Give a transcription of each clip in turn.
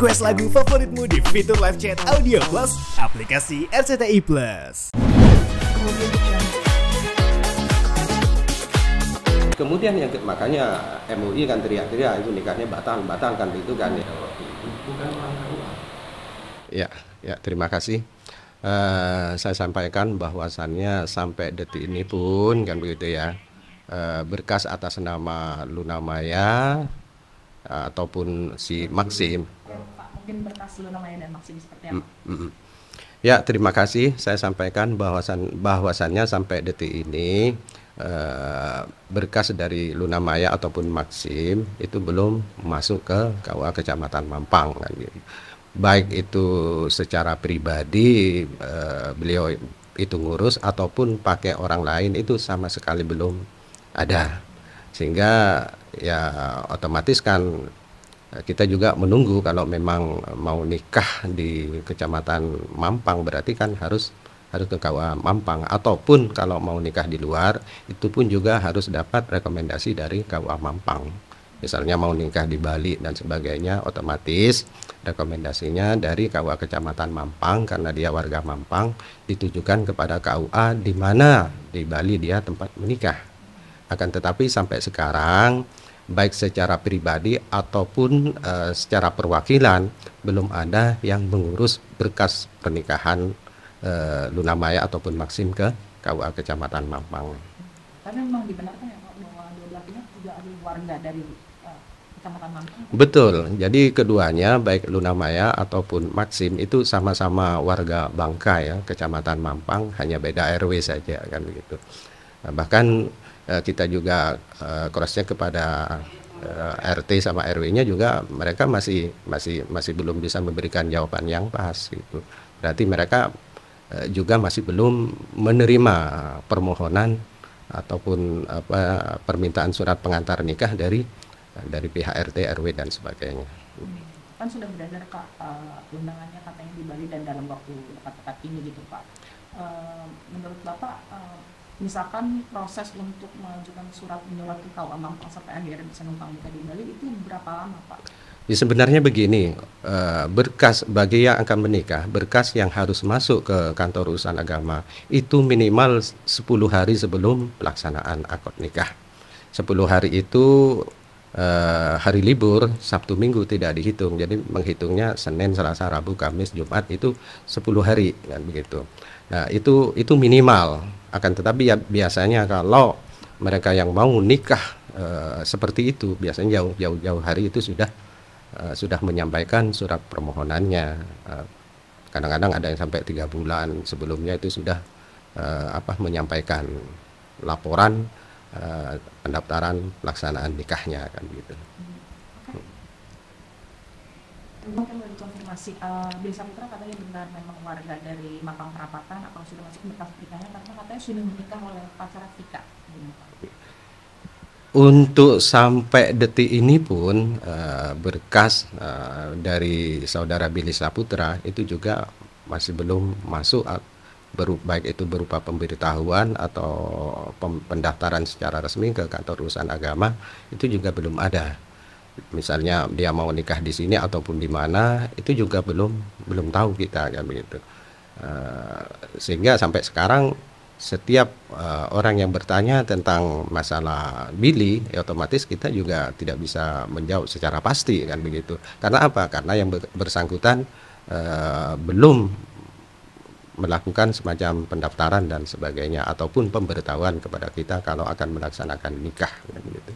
Request lagu favoritmu di fitur live chat Audio Plus aplikasi RCTI Plus. Kemudian yang makanya MUI kan teriak-teriak itu nikahnya batal kan itu kan ya. Ya, terima kasih. Saya sampaikan bahwasannya sampai detik ini pun kan begitu ya, berkas atas nama Luna Maya ataupun si Maxim. Pak, mungkin berkas Luna Maya dan Maxim seperti apa? Ya, terima kasih. Saya sampaikan bahwasannya sampai detik ini berkas dari Luna Maya ataupun Maxim itu belum masuk ke KUA Kecamatan Mampang kan gitu. Baik itu secara pribadi beliau itu ngurus ataupun pakai orang lain itu sama sekali belum ada. Sehingga ya otomatis kan kita juga menunggu kalau memang mau nikah di Kecamatan Mampang berarti kan harus ke KUA Mampang, ataupun kalau mau nikah di luar itu pun juga harus dapat rekomendasi dari KUA Mampang. Misalnya mau nikah di Bali dan sebagainya, otomatis rekomendasinya dari KUA Kecamatan Mampang karena dia warga Mampang ditujukan kepada KUA di mana di Bali dia tempat menikah. Akan tetapi sampai sekarang baik secara pribadi ataupun secara perwakilan belum ada yang mengurus berkas pernikahan Luna Maya ataupun Maxim ke KUA Kecamatan Mampang. Tapi memang dibenarkan ya Pak bahwa dua belah pihak juga ada warga dari Kecamatan Mampang? Betul, jadi keduanya baik Luna Maya ataupun Maxim itu sama-sama warga Bangka ya, Kecamatan Mampang, hanya beda RW saja kan begitu. Nah, bahkan kita juga cross-check kepada RT sama RW-nya juga mereka masih belum bisa memberikan jawaban yang pas gitu. Berarti mereka juga masih belum menerima permohonan ataupun permintaan surat pengantar nikah dari pihak RT, RW dan sebagainya. Kan sudah beredar Kak undangannya katanya di Bali dan dalam waktu dekat-dekat ini gitu Pak. Menurut Bapak misalkan proses untuk mengajukan surat menyurat ke KUA Mampang sampai akhirnya bisa numpang nikah di Bali itu berapa lama Pak? Ya, sebenarnya begini, berkas bagi yang akan menikah, berkas yang harus masuk ke kantor urusan agama itu minimal 10 hari sebelum pelaksanaan akad nikah. 10 hari itu hari libur, Sabtu Minggu tidak dihitung. Jadi menghitungnya Senin, Selasa, Rabu, Kamis, Jumat itu 10 hari kan begitu. Nah, itu minimal. Akan tetapi ya biasanya kalau mereka yang mau nikah seperti itu biasanya jauh-jauh hari itu sudah menyampaikan surat permohonannya. Kadang-kadang ada yang sampai 3 bulan sebelumnya itu sudah menyampaikan laporan pendaftaran pelaksanaan nikahnya kan gitu. Mungkin mau dikonfirmasi, Billy Saputra katanya benar memang warga dari Mampang Perapatan atau sudah masuk berkas nikahnya karena katanya sudah menikah oleh pacar Vika. Untuk sampai detik ini pun berkas dari saudara Billy Saputra itu juga masih belum masuk, baik itu berupa pemberitahuan atau pendaftaran secara resmi ke kantor urusan agama itu juga belum ada. Misalnya dia mau nikah di sini ataupun di mana itu juga belum tahu kita kan begitu. Sehingga sampai sekarang setiap orang yang bertanya tentang masalah Billy, ya otomatis kita juga tidak bisa menjawab secara pasti kan begitu. Karena apa? Karena yang bersangkutan belum melakukan semacam pendaftaran dan sebagainya ataupun pemberitahuan kepada kita kalau akan melaksanakan nikah kan begitu.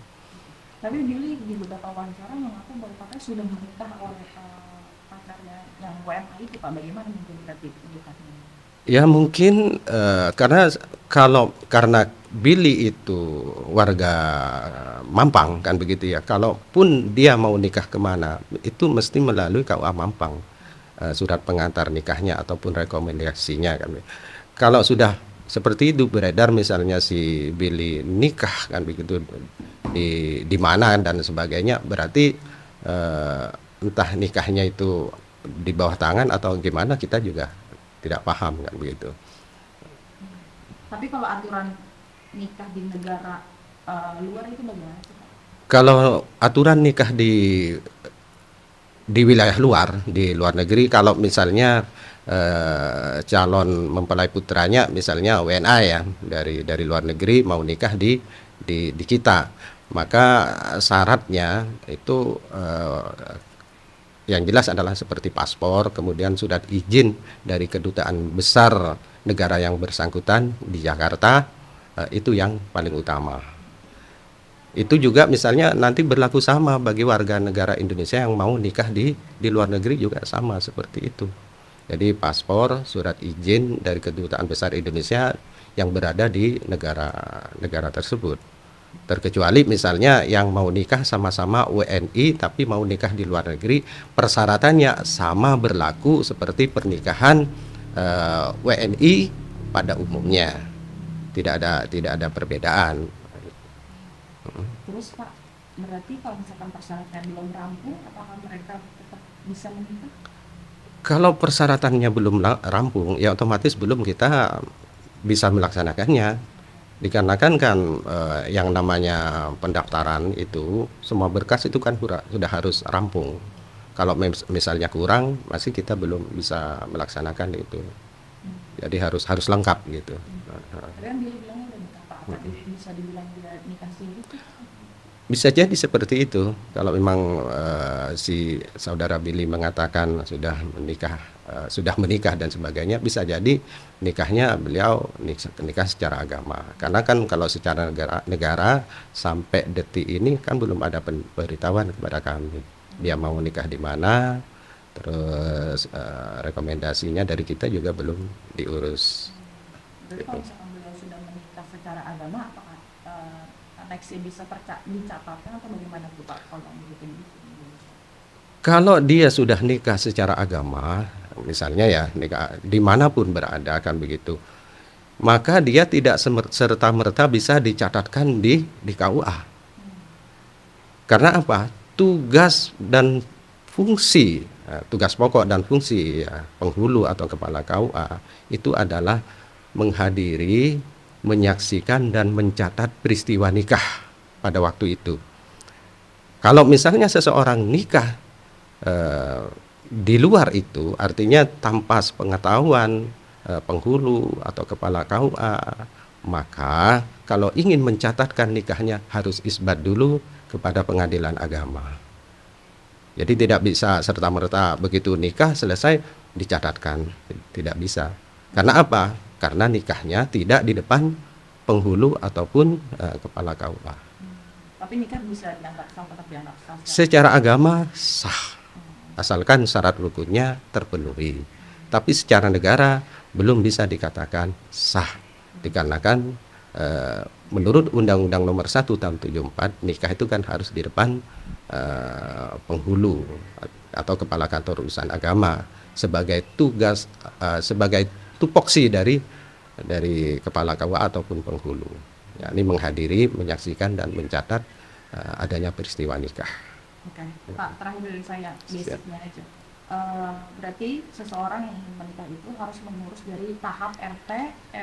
Tapi Billy di beberapa wawancara mengaku bahwa katanya sudah menikah oleh pacarnya yang WNA itu Pak. Bagaimana mungkin berarti nikahnya? Ya mungkin karena Billy itu warga Mampang kan begitu ya. Kalaupun dia mau nikah kemana itu mesti melalui KUA Mampang, surat pengantar nikahnya ataupun rekomendasinya kan. Kalau sudah seperti itu beredar misalnya si Billy nikah kan begitu di mana dan sebagainya, berarti entah nikahnya itu di bawah tangan atau gimana kita juga tidak paham kan begitu. Tapi kalau aturan nikah di negara luar itu bagaimana? Kalau aturan nikah di di wilayah luar, di luar negeri. Kalau misalnya calon mempelai putranya misalnya WNA ya, dari luar negeri mau nikah di kita, maka syaratnya itu yang jelas adalah seperti paspor, kemudian surat izin dari kedutaan besar negara yang bersangkutan di Jakarta, itu yang paling utama. Itu juga misalnya nanti berlaku sama bagi warga negara Indonesia yang mau nikah di luar negeri, juga sama seperti itu. Jadi paspor, surat izin dari kedutaan besar Indonesia yang berada di negara tersebut. Terkecuali misalnya yang mau nikah sama-sama WNI tapi mau nikah di luar negeri, persyaratannya sama berlaku seperti pernikahan WNI pada umumnya. Tidak ada perbedaan. Terus Pak, berarti kalau misalkan persyaratan belum rampung, apakah mereka tetap bisa menikah? Kalau persyaratannya belum rampung, ya otomatis belum kita bisa melaksanakannya. Dikarenakan kan yang namanya pendaftaran itu, semua berkas itu kan sudah harus rampung. Kalau misalnya kurang, masih kita belum bisa melaksanakan itu. Jadi harus lengkap gitu. Kan dia bilangnya udah nikah Pak, tapi bisa dibilang dia nikah sendiri? Bisa jadi seperti itu. Kalau memang si saudara Billy mengatakan sudah menikah dan sebagainya, bisa jadi nikahnya beliau nikah secara agama. Karena kan kalau secara negara sampai detik ini kan belum ada pemberitahuan kepada kami dia mau nikah di mana, terus rekomendasinya dari kita juga belum diurus. Jadi kalau misalkan beliau sudah menikah secara agama, apakah aneksnya bisa dicatatkan atau bagaimana tuh Pak kalau begitu? Kalau dia sudah nikah secara agama, misalnya ya nikah dimanapun berada kan begitu, maka dia tidak serta-merta bisa dicatatkan di KUA. Karena apa? Tugas dan fungsi, tugas pokok dan fungsi ya, penghulu atau kepala KUA itu adalah menghadiri, menyaksikan dan mencatat peristiwa nikah pada waktu itu. Kalau misalnya seseorang nikah di luar itu, artinya tanpa sepengetahuan penghulu atau kepala KUA, maka kalau ingin mencatatkan nikahnya harus isbat dulu kepada pengadilan agama. Jadi tidak bisa serta-merta begitu nikah selesai dicatatkan, tidak bisa. Karena apa? Karena nikahnya tidak di depan penghulu ataupun kepala KUA. Tapi nikah bisa dianggap sah, tetap dianggap sah. Secara agama sah, asalkan syarat rukunnya terpenuhi. Tapi secara negara belum bisa dikatakan sah, dikarenakan menurut Undang-Undang Nomor 1 Tahun 74 nikah itu kan harus di depan penghulu atau kepala kantor urusan agama sebagai tugas sebagai tupoksi dari kepala KUA ataupun penghulu, yakni menghadiri, menyaksikan dan mencatat adanya peristiwa nikah. Oke, Pak, terakhir dari saya basicnya aja. Berarti seseorang yang menikah itu harus mengurus dari tahap RT,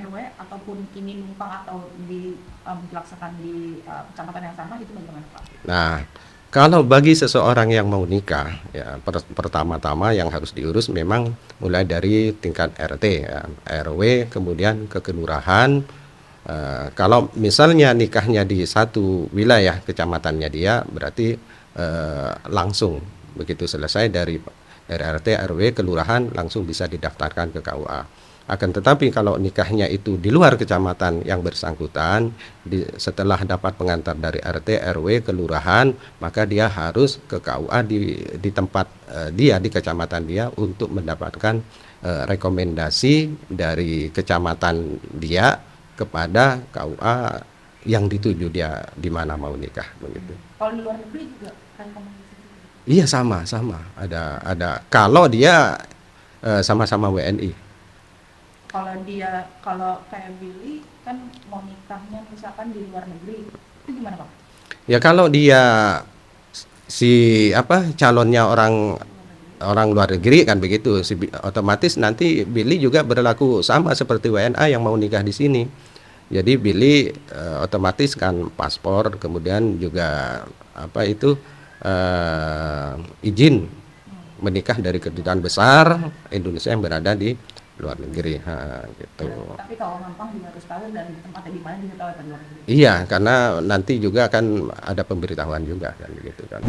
RW ataupun ini numpang atau dilaksanakan di kecamatan yang sama, itu bagaimana Pak? Nah, kalau bagi seseorang yang mau nikah, ya pertama-tama yang harus diurus memang mulai dari tingkat RT, ya, RW, kemudian ke kelurahan. Kalau misalnya nikahnya di satu wilayah kecamatannya dia, berarti langsung begitu selesai dari RT, RW, kelurahan langsung bisa didaftarkan ke KUA. Akan tetapi kalau nikahnya itu di luar kecamatan yang bersangkutan, setelah dapat pengantar dari RT, RW, kelurahan, maka dia harus ke KUA di tempat dia, di kecamatan dia untuk mendapatkan rekomendasi dari kecamatan dia kepada KUA yang dituju dia di mana mau nikah begitu. Kalau di luar negeri juga rekomendasi? Iya sama. Ada kalau dia sama-sama WNI. Kalau kayak Billy kan mau nikahnya misalkan di luar negeri, itu gimana Pak? Ya kalau dia calonnya orang luar negeri kan begitu, otomatis nanti Billy juga berlaku sama seperti WNA yang mau nikah di sini. Jadi Billy otomatis kan paspor, kemudian juga izin menikah dari kedutaan besar Indonesia yang berada di luar negeri, gitu. Tapi kalau ngempang juga harus tahu dan tempatnya di mana juga tahu ya Pak, di luar negeri. Iya, karena nanti juga kan ada pemberitahuan juga kan gitu kan.